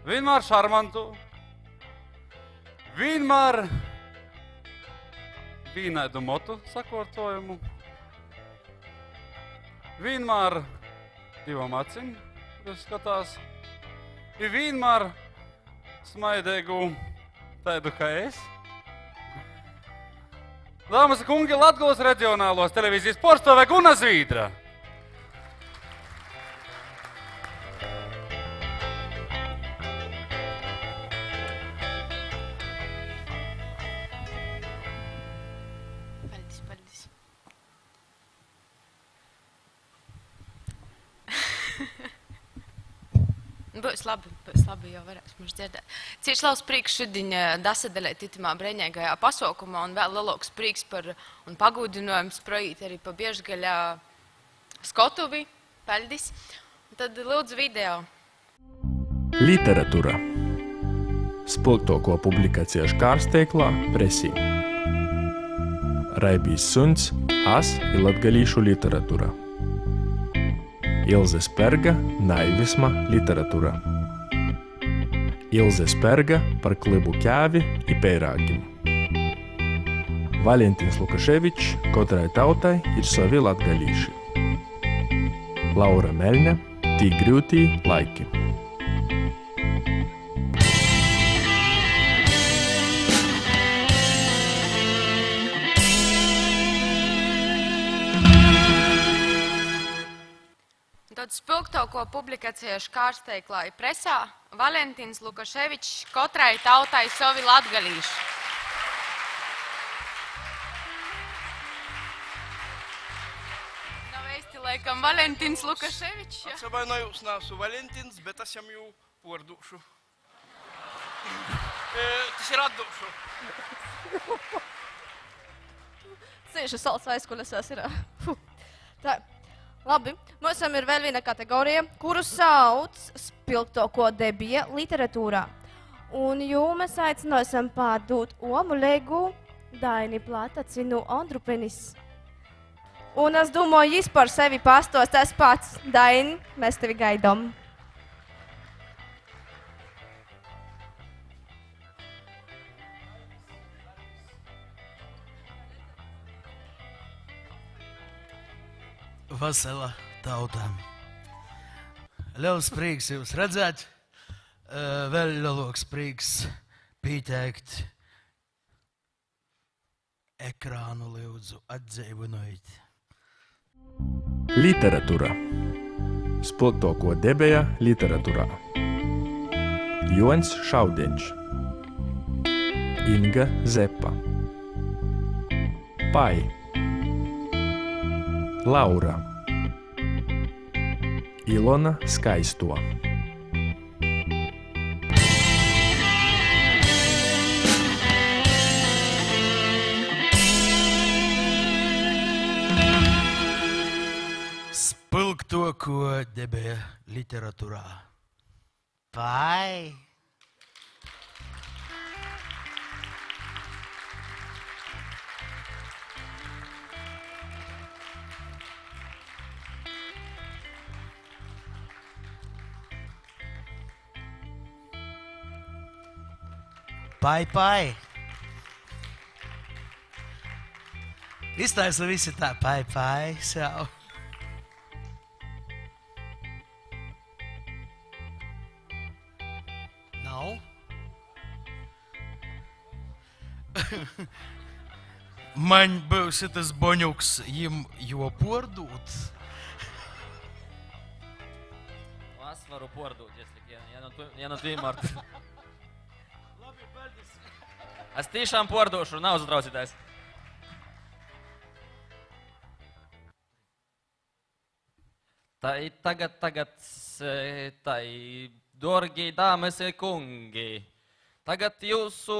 vienmēr šarmantu, vienmēr vīnaidu motu sakortojumu, vienmēr divam acim, kas skatās, ir vienmēr smaidēgu tādu kā es. Dāmas un kungi, Latgulas reģionālos televīzijas porstove Guna Zvīdra. Būs labi, jau varēs mums dzirdēt. Cieši liels prieks šodien dasadalēt itimā breņēgajā pasaukumā un vēl lielāks prieks par un pagūdinojums projīt arī pa biežgaļā skotuvi. Paldies. Un tad lūdzu video. Literatūra. Spilgtoko publikācija škārsteiklā presī. Raibijs Suns, As ir latgalīšu literatūra. Ilze Sperga, naivisma literatūra. Ilze Sperga par klibu ķēvi i peirāgim. Valentins Lukaševičs, katrai tautai ir savi latgalīši. Laura Melņa, Tī grūtī laiki. Tad spilgtoko publikācija škārsteiklā ir presā Valentins Lukaševičs, katrai tautai savi latgalīši. Nav īsti laikam Valentins Lukaševičs, ja? Atsabainojos, nesu Valentins, bet es jam jau pordušu. Tas ir atdošu. Cieši salds aizkulisēs ir. Tā. Labi, mums ir vēl viena kategorija, kuru sauc spilgtoko debija literatūrā. Un mēs aicināsim pārdūt Omulegu Daini Platacinu Andrupenis. Un es domāju, jis par sevi pastos tas pats. Daini, mēs tevi gaidām. Vasela tautām. Liels prieks jūs redzēt, vēl lielāks prieks pieteikt ekrānu lūdzu atdzīvinot. Literatūra. Spilgtoko debeja literatūrā. Jons Šaudeņš. Inga Zepa. Pai. Laura. Ilona Skaisto. Spilgtoko debeja literatūrā. Pai. Pai. Iztaisa visi tā, pai, sev. Nav. Man būs tas boņuks, jim jo pordūt. Es varu pordūt, ja no tvīm Marta. Es tiešām pordošu, nav uztraucītājs. Tagad, dorgi dāmas un kungi, tagad jūsu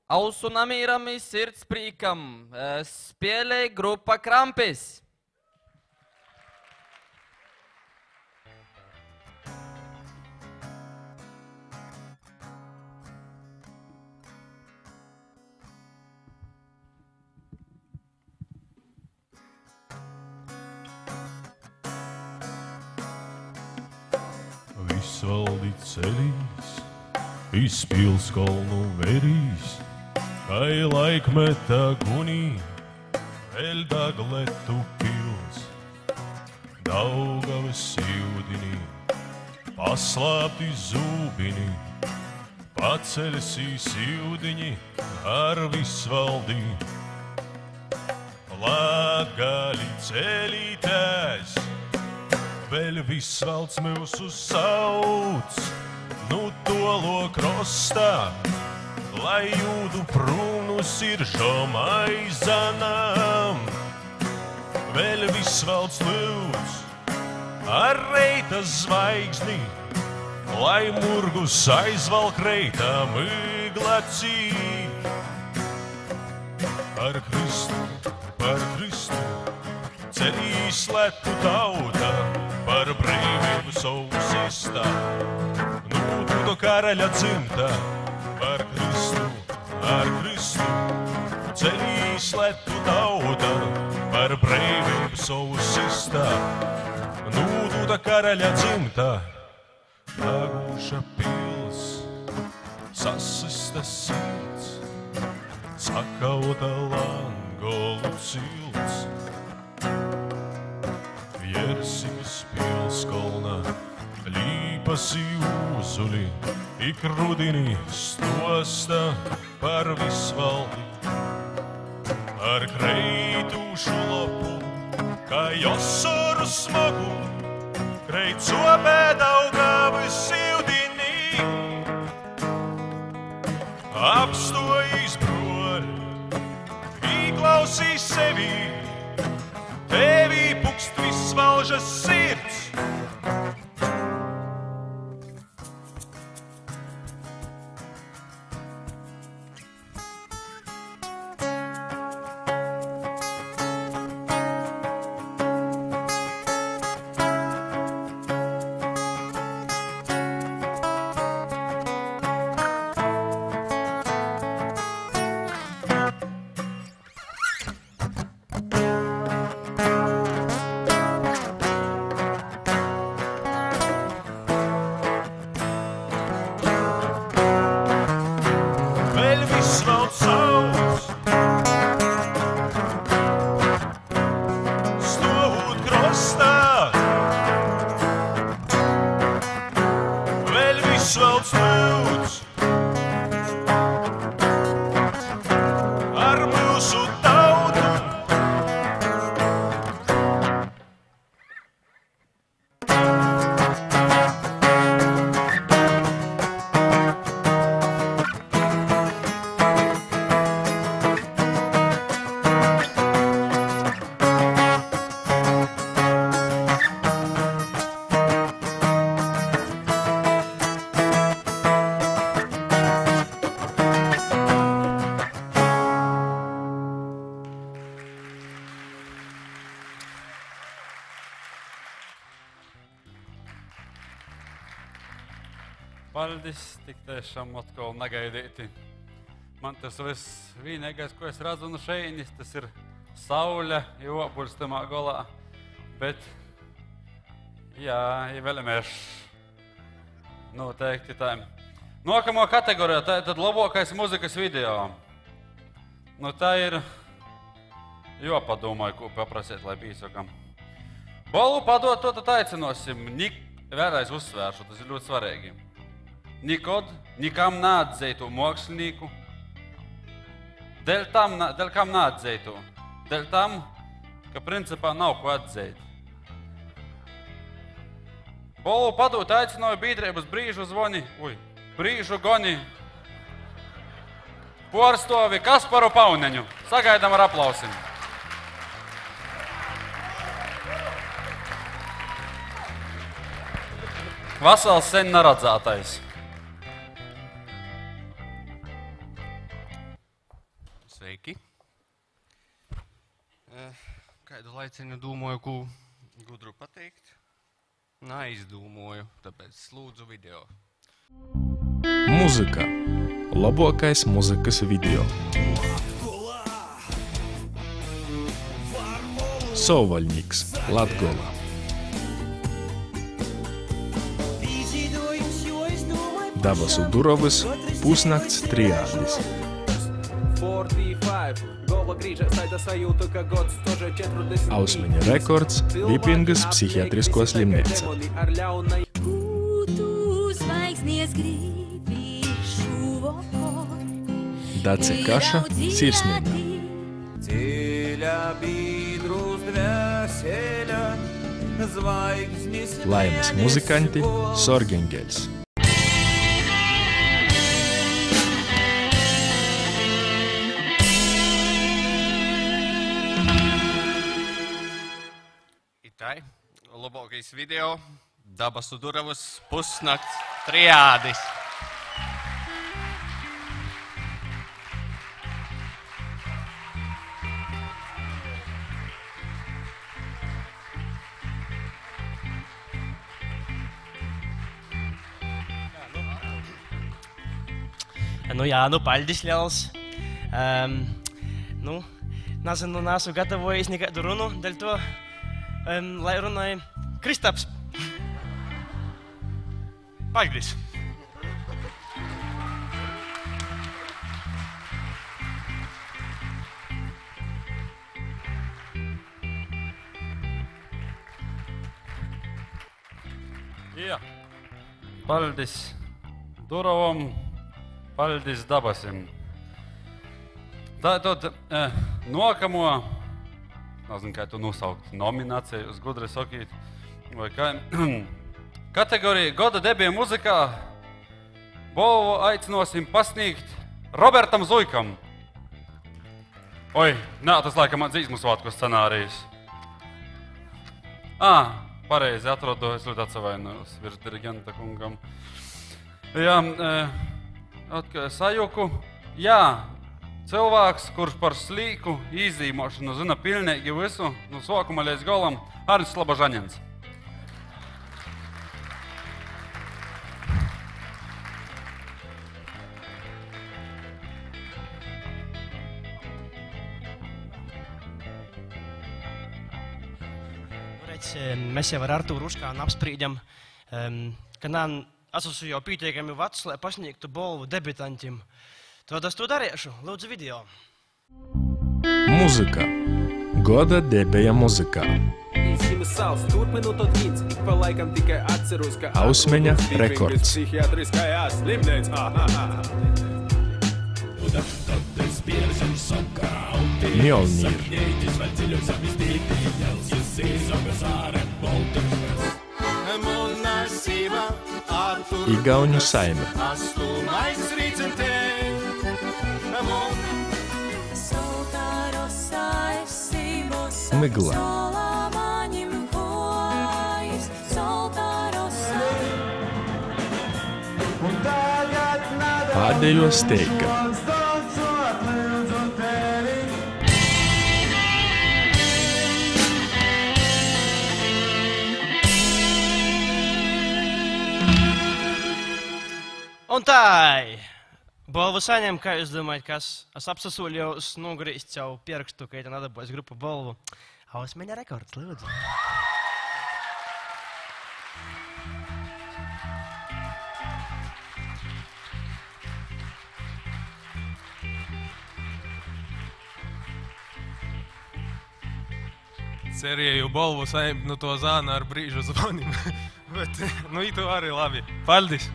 ausu namīram un sirds prīkam spēlē grupa Krampis. Visvaldi ceļīs, izpils kolnu verīs, kai laikmeta gunī, vēl Dagletu pils. Daugavas jūdinī, paslāpti zūbini, paceļasīs jūdiņi ar Visvaldi. Latgali ceļītājs, vēl Visvalds mūsu sauc, nu tolo krostā, lai jūdu prūnu siržom aizanām. Vēl Visvalds lūdz ar reita zvaigzni, lai murgus aizvalk reitā mīglacī. Par Kristu, ceļīs letu tauta, par brīvību savu sistā, nūtu karaļa dzimta. Par Kristu, ceļīs letu tauta, par brīvību savu sistā, nūtu karaļa dzimta. Dagūša pils, sasista sirds, sakauta Langolu cilts. Jersiņas pilskolna, līpas jūzuli, ik rudini stosta par Visvaldi. Ar kreitūšu lopu, kā josoru smogu, kreit sopē Daugavas jūdinī. Apstojīs broļi, īklausīs sevi, tevī pukst Visvalžas sirds. Paldies, tik tiešām atkal negaidīti. Man tas viss vienīgais, ko es redzu no šeinis, tas ir saule, jobuļs tamā golā. Bet, jā, vēlamies noteikti tā. Nākamo kategorijā, tā ir tad labākais muzikas video. Nu, tā ir, padomāju, ko paprasīt, lai pīsakam. Balvu padot, to tad aicinosim. Vēlreiz uzsvēršu, tas ir ļoti svarīgi. nikod nikam neatzeitu mākslinieku. Dēļ kam neatzeitu? Dēļ tam, ka principā nav ko atzeit. Bolvu padūt aicināju biedrības brīžu zvoni, brīžu goni. Porstovi Kasparu Pauneņu. Sagaidām ar aplausim. Vasals sen neredzētais. Sveiki. Kādu laiciņu domāju, ko gudru pateikt? Neizdomāju, tāpēc lūdzu video. Muzika. Labākais muzikas video. Sovaļnieks, Latgola. Dabasu durovas, pusnakts triādis. Ausmeņa rekords, Vipingas psihiatrisko slimnīca. Dace Kaša, Sirsnīga. Laimes muzikanti, Sorgengeļs. Itai, labākais video, Dabasu duravas, pusnakts, triādis. Paldies liels. Nezinu, neesmu gatavojis nekādu runu, dēļ to, lai runāja Kristaps. Paldies. Jā. Paldies Durovam. Paldies Dabasim. Tātad nokamo, nezinu, kā tu nosaukt, nomināciju uz gudri sakīt, vai kā, kategorija Goda debija muzikā balvu aicinosim pasniegt Robertam Zuikam. Tas laikam man dzīsmu svētku scenārijus. Pareizi atrodu, es ļoti atsavainojos virs dirigenta kungam. Jā, sajuku. Jā, cilvēks, kurš par slīku īzīmošanu zina pilnīgi visu, no sākuma līdz galam, Arnis Slobožaņins. Mēs jau ar Artūru Uškānu apsprīdam, ka nav esmu jau pietiekami vecs, lai pasniegtu balvu debitantiem. Tad es to darīšu. Lūdzu video. Muzika. Goda debija muzikā. Ausmeņa rekords. Mjolnir. Igauņu saime. Migla. Pēdējo steika. Un tā, balvu saņem, kā jūs domājat, kas? Es apsasoļos nogrīst jau pierakstu, ka ir nadabojas grupa balvu. Ausmeņa rekords, lūdzu. Cerēju balvu saņemt no to zāna ar brīžu zvanim. Bet, itu arī labi. Paldies!